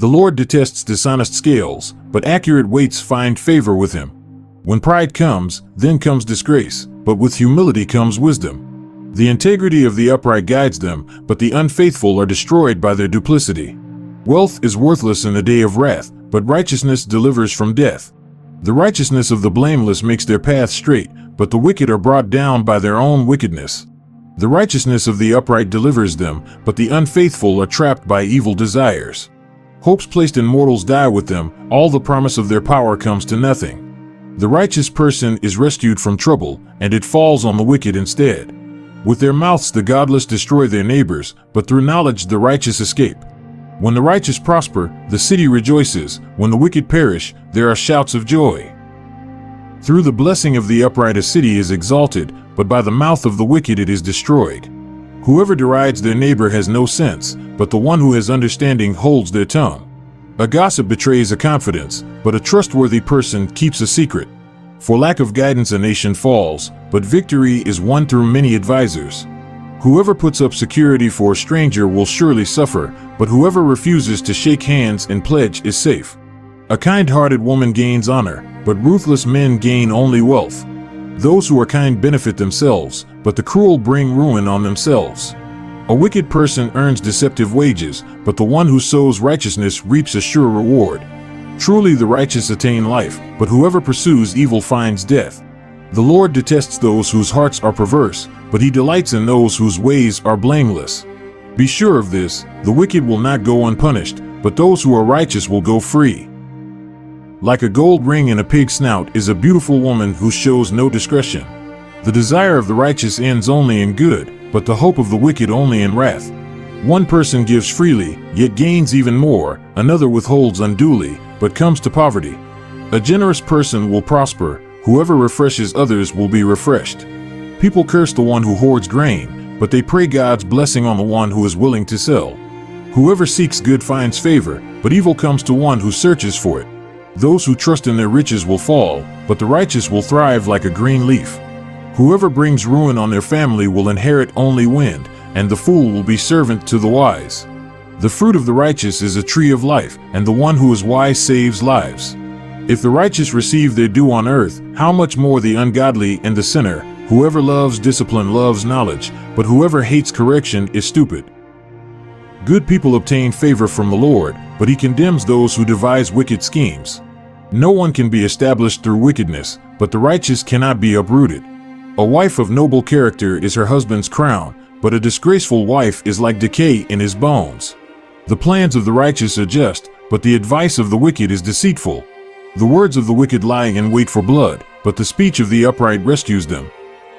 The Lord detests dishonest scales, but accurate weights find favor with him. When pride comes, then comes disgrace, but with humility comes wisdom. The integrity of the upright guides them, but the unfaithful are destroyed by their duplicity. Wealth is worthless in the day of wrath, but righteousness delivers from death. The righteousness of the blameless makes their path straight, but the wicked are brought down by their own wickedness. The righteousness of the upright delivers them, but the unfaithful are trapped by evil desires. Hopes placed in mortals die with them, all the promise of their power comes to nothing. The righteous person is rescued from trouble, and it falls on the wicked instead. With their mouths the godless destroy their neighbors, but through knowledge the righteous escape. When the righteous prosper, the city rejoices. When the wicked perish, there are shouts of joy. Through the blessing of the upright a city is exalted, but by the mouth of the wicked it is destroyed. Whoever derides their neighbor has no sense, but the one who has understanding holds their tongue. A gossip betrays a confidence, but a trustworthy person keeps a secret. For lack of guidance a nation falls, but victory is won through many advisers. Whoever puts up security for a stranger will surely suffer, but whoever refuses to shake hands and pledge is safe. A kind-hearted woman gains honor, but ruthless men gain only wealth. Those who are kind benefit themselves, but the cruel bring ruin on themselves. A wicked person earns deceptive wages, but the one who sows righteousness reaps a sure reward. Truly the righteous attain life, but whoever pursues evil finds death. The Lord detests those whose hearts are perverse, but he delights in those whose ways are blameless. Be sure of this, the wicked will not go unpunished, but those who are righteous will go free. Like a gold ring in a pig's snout is a beautiful woman who shows no discretion. The desire of the righteous ends only in good, but the hope of the wicked only in wrath. One person gives freely, yet gains even more, another withholds unduly, but comes to poverty. A generous person will prosper, whoever refreshes others will be refreshed. People curse the one who hoards grain, but they pray God's blessing on the one who is willing to sell. Whoever seeks good finds favor, but evil comes to one who searches for it. Those who trust in their riches will fall, but the righteous will thrive like a green leaf. Whoever brings ruin on their family will inherit only wind, and the fool will be servant to the wise. The fruit of the righteous is a tree of life, and the one who is wise saves lives. If the righteous receive their due on earth, how much more the ungodly and the sinner? Whoever loves discipline loves knowledge, but whoever hates correction is stupid. Good people obtain favor from the Lord, but he condemns those who devise wicked schemes. No one can be established through wickedness, but the righteous cannot be uprooted. A wife of noble character is her husband's crown, but a disgraceful wife is like decay in his bones. The plans of the righteous are just, but the advice of the wicked is deceitful. The words of the wicked lie in wait for blood, but the speech of the upright rescues them.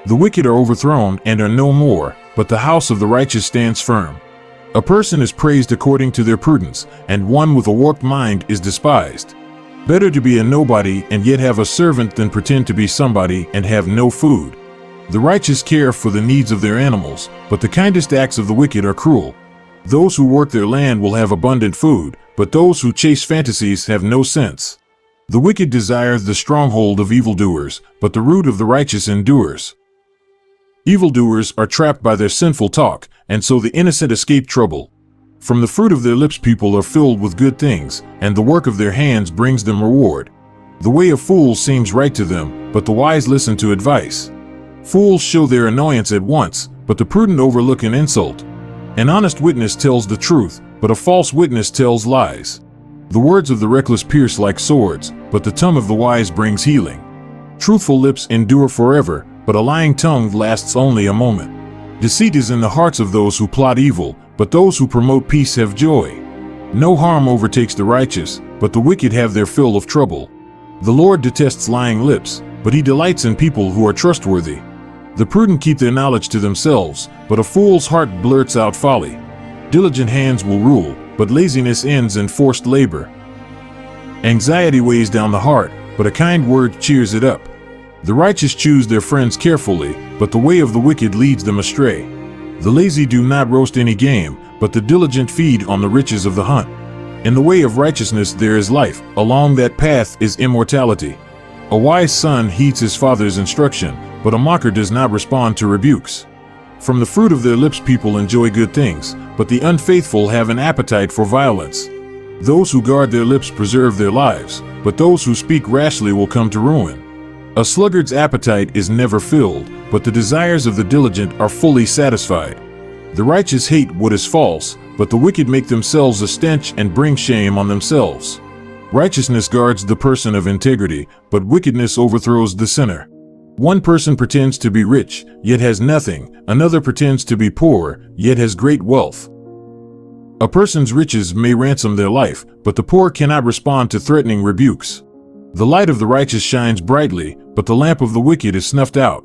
The wicked are overthrown and are no more, but the house of the righteous stands firm. A person is praised according to their prudence, and one with a warped mind is despised. Better to be a nobody and yet have a servant than pretend to be somebody and have no food. The righteous care for the needs of their animals, but the kindest acts of the wicked are cruel. Those who work their land will have abundant food, but those who chase fantasies have no sense. The wicked desires the stronghold of evildoers, but the root of the righteous endures. Evildoers are trapped by their sinful talk, and so the innocent escape trouble. From the fruit of their lips people are filled with good things, and the work of their hands brings them reward. The way of fools seems right to them, but the wise listen to advice. Fools show their annoyance at once, but the prudent overlook an insult. An honest witness tells the truth, but a false witness tells lies. The words of the reckless pierce like swords, but the tongue of the wise brings healing. Truthful lips endure forever, but a lying tongue lasts only a moment. Deceit is in the hearts of those who plot evil, but those who promote peace have joy. No harm overtakes the righteous, but the wicked have their fill of trouble. The Lord detests lying lips, but he delights in people who are trustworthy. The prudent keep their knowledge to themselves, but a fool's heart blurts out folly. Diligent hands will rule, but laziness ends in forced labor. Anxiety weighs down the heart, but a kind word cheers it up. The righteous choose their friends carefully, but the way of the wicked leads them astray. The lazy do not roast any game, but the diligent feed on the riches of the hunt. In the way of righteousness there is life, along that path is immortality. A wise son heeds his father's instruction, but a mocker does not respond to rebukes. From the fruit of their lips people enjoy good things, but the unfaithful have an appetite for violence. Those who guard their lips preserve their lives, but those who speak rashly will come to ruin. A sluggard's appetite is never filled, but the desires of the diligent are fully satisfied. The righteous hate what is false, but the wicked make themselves a stench and bring shame on themselves. Righteousness guards the person of integrity, but wickedness overthrows the sinner. One person pretends to be rich, yet has nothing. Another pretends to be poor, yet has great wealth. A person's riches may ransom their life, but the poor cannot respond to threatening rebukes. The light of the righteous shines brightly, but the lamp of the wicked is snuffed out.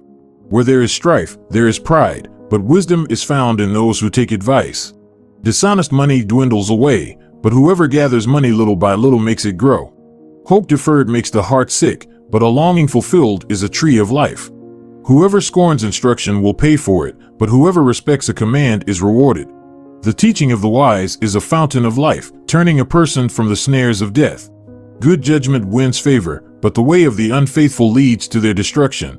Where there is strife, there is pride, but wisdom is found in those who take advice. Dishonest money dwindles away, but whoever gathers money little by little makes it grow. Hope deferred makes the heart sick, but a longing fulfilled is a tree of life. Whoever scorns instruction will pay for it, but whoever respects a command is rewarded. The teaching of the wise is a fountain of life, turning a person from the snares of death. Good judgment wins favor, but the way of the unfaithful leads to their destruction.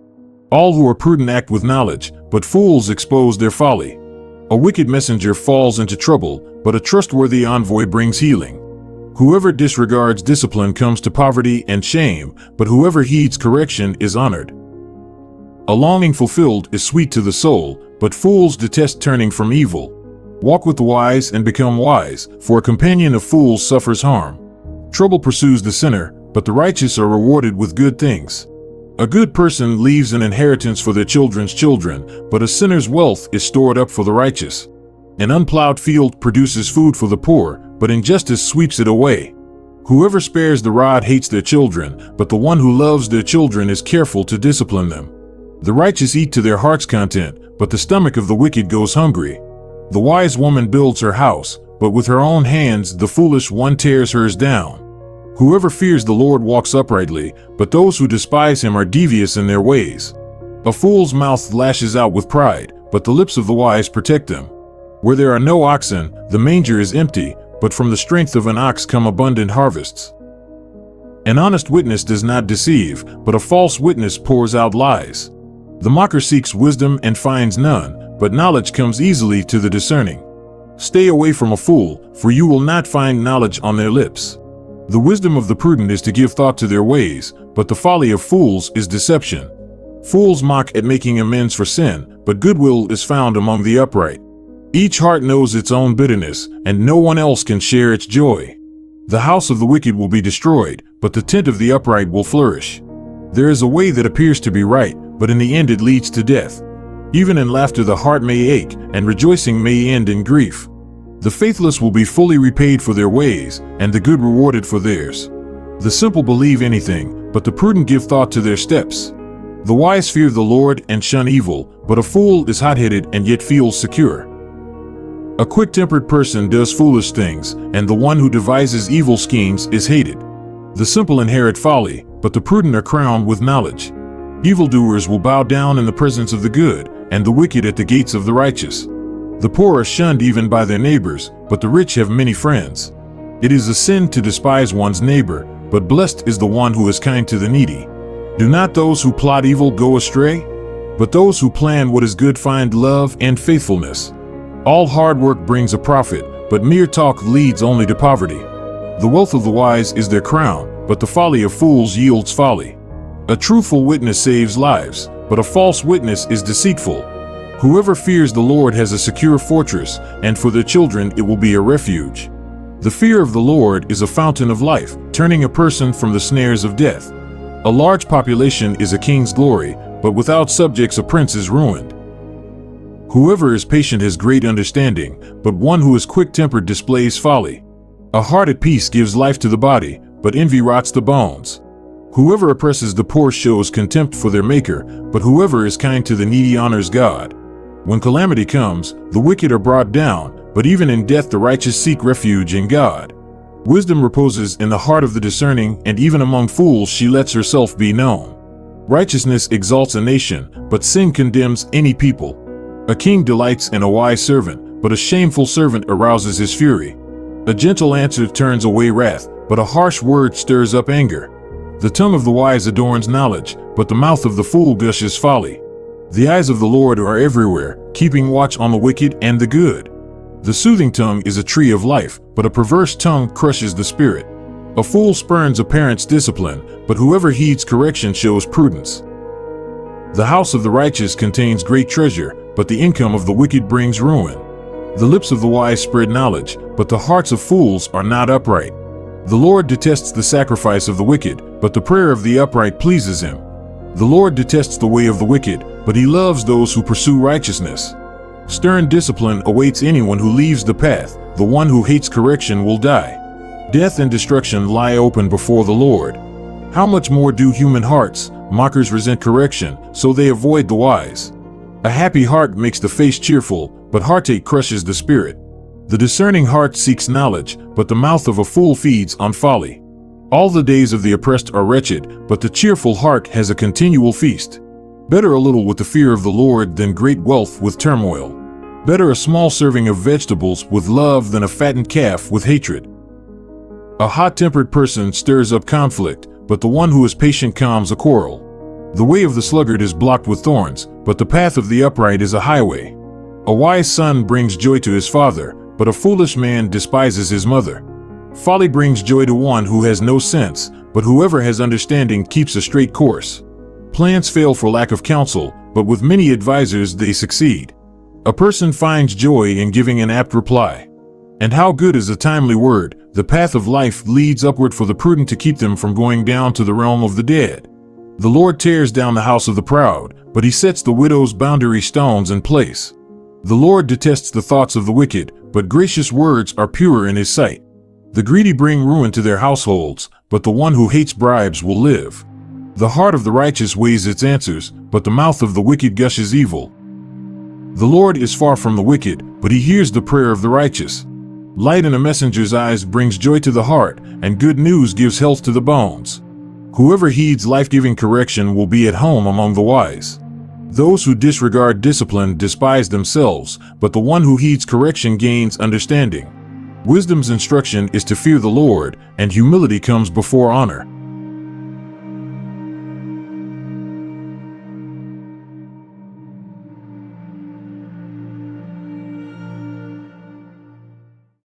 All who are prudent act with knowledge, but fools expose their folly. A wicked messenger falls into trouble, but a trustworthy envoy brings healing. Whoever disregards discipline comes to poverty and shame, but whoever heeds correction is honored. A longing fulfilled is sweet to the soul, but fools detest turning from evil. Walk with the wise and become wise, for a companion of fools suffers harm. Trouble pursues the sinner, but the righteous are rewarded with good things. A good person leaves an inheritance for their children's children, but a sinner's wealth is stored up for the righteous. An unplowed field produces food for the poor, but injustice sweeps it away. Whoever spares the rod hates their children, but the one who loves their children is careful to discipline them. The righteous eat to their heart's content, but the stomach of the wicked goes hungry. The wise woman builds her house, but with her own hands the foolish one tears hers down. Whoever fears the Lord walks uprightly, but those who despise him are devious in their ways. A fool's mouth lashes out with pride, but the lips of the wise protect them. Where there are no oxen, the manger is empty, but from the strength of an ox come abundant harvests. An honest witness does not deceive, but a false witness pours out lies. The mocker seeks wisdom and finds none, but knowledge comes easily to the discerning. Stay away from a fool, for you will not find knowledge on their lips. The wisdom of the prudent is to give thought to their ways, but the folly of fools is deception. Fools mock at making amends for sin, but goodwill is found among the upright. Each heart knows its own bitterness, and no one else can share its joy. The house of the wicked will be destroyed, but the tent of the upright will flourish. There is a way that appears to be right, but in the end it leads to death. Even in laughter the heart may ache, and rejoicing may end in grief. The faithless will be fully repaid for their ways, and the good rewarded for theirs. The simple believe anything, but the prudent give thought to their steps. The wise fear the Lord and shun evil, but a fool is hot-headed and yet feels secure. A quick-tempered person does foolish things, and the one who devises evil schemes is hated. The simple inherit folly, but the prudent are crowned with knowledge. Evildoers will bow down in the presence of the good, and the wicked at the gates of the righteous. The poor are shunned even by their neighbors, but the rich have many friends. It is a sin to despise one's neighbor, but blessed is the one who is kind to the needy. Do not those who plot evil go astray? But those who plan what is good find love and faithfulness. All hard work brings a profit, but mere talk leads only to poverty. The wealth of the wise is their crown, but the folly of fools yields folly. A truthful witness saves lives, but a false witness is deceitful. Whoever fears the Lord has a secure fortress, and for their children it will be a refuge. The fear of the Lord is a fountain of life, turning a person from the snares of death. A large population is a king's glory, but without subjects a prince is ruined. Whoever is patient has great understanding, but one who is quick-tempered displays folly. A heart at peace gives life to the body, but envy rots the bones. Whoever oppresses the poor shows contempt for their Maker, but whoever is kind to the needy honors God. When calamity comes, the wicked are brought down, but even in death the righteous seek refuge in God. Wisdom reposes in the heart of the discerning, and even among fools she lets herself be known. Righteousness exalts a nation, but sin condemns any people. A king delights in a wise servant, but a shameful servant arouses his fury. A gentle answer turns away wrath, but a harsh word stirs up anger. The tongue of the wise adorns knowledge, but the mouth of the fool gushes folly. The eyes of the Lord are everywhere, keeping watch on the wicked and the good. The soothing tongue is a tree of life, but a perverse tongue crushes the spirit. A fool spurns a parent's discipline, but whoever heeds correction shows prudence. The house of the righteous contains great treasure, but the income of the wicked brings ruin. The lips of the wise spread knowledge, but the hearts of fools are not upright. The Lord detests the sacrifice of the wicked, but the prayer of the upright pleases him. The Lord detests the way of the wicked, but he loves those who pursue righteousness. Stern discipline awaits anyone who leaves the path. The one who hates correction will die. Death and destruction lie open before the Lord. How much more do human hearts? Mockers resent correction, so they avoid the wise. A happy heart makes the face cheerful, but heartache crushes the spirit. The discerning heart seeks knowledge, but the mouth of a fool feeds on folly. All the days of the oppressed are wretched, but the cheerful heart has a continual feast. Better a little with the fear of the Lord than great wealth with turmoil. Better a small serving of vegetables with love than a fattened calf with hatred. A hot-tempered person stirs up conflict, but the one who is patient calms a quarrel. The way of the sluggard is blocked with thorns, but the path of the upright is a highway. A wise son brings joy to his father, but a foolish man despises his mother. Folly brings joy to one who has no sense, but whoever has understanding keeps a straight course. Plans fail for lack of counsel, but with many advisers they succeed. A person finds joy in giving an apt reply. And how good is a timely word! The path of life leads upward for the prudent to keep them from going down to the realm of the dead. The Lord tears down the house of the proud, but he sets the widow's boundary stones in place. The Lord detests the thoughts of the wicked, but gracious words are pure in his sight. The greedy bring ruin to their households, but the one who hates bribes will live. The heart of the righteous weighs its answers, but the mouth of the wicked gushes evil. The Lord is far from the wicked, but he hears the prayer of the righteous. Light in a messenger's eyes brings joy to the heart, and good news gives health to the bones. Whoever heeds life-giving correction will be at home among the wise. Those who disregard discipline despise themselves, but the one who heeds correction gains understanding. Wisdom's instruction is to fear the Lord, and humility comes before honor.